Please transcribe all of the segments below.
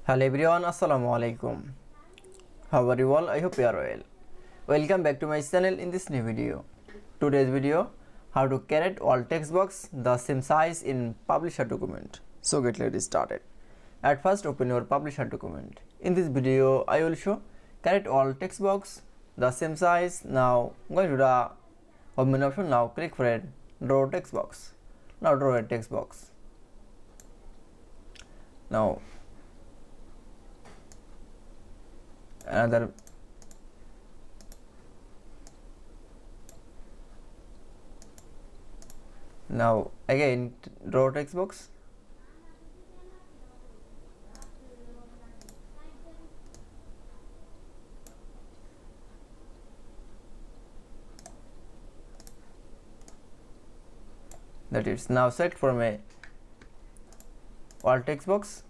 Hello everyone, Assalamu alaikum. How are you all? I hope you are well. Welcome back to my channel in this new video. Today's video, how to create all text box the same size in publisher document. So let's started. At first open your publisher document. In this video, I will show create all text box the same size. Now going to the home menu option. Now click for it, draw text box. Now draw a text box. Now another now again draw text box. That is, now select from a all text box.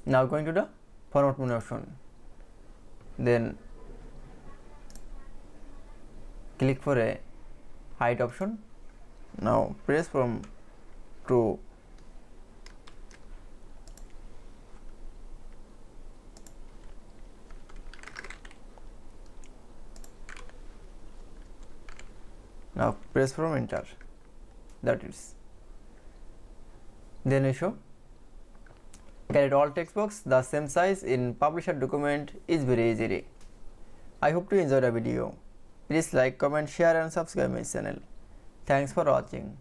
Now going to the format menu option, then click for a height option. Now press from true. Now press from enter. That is, then we show create all text box the same size in publisher document is very easy. I hope to enjoy the video. Please like, comment, share and subscribe my channel. Thanks for watching.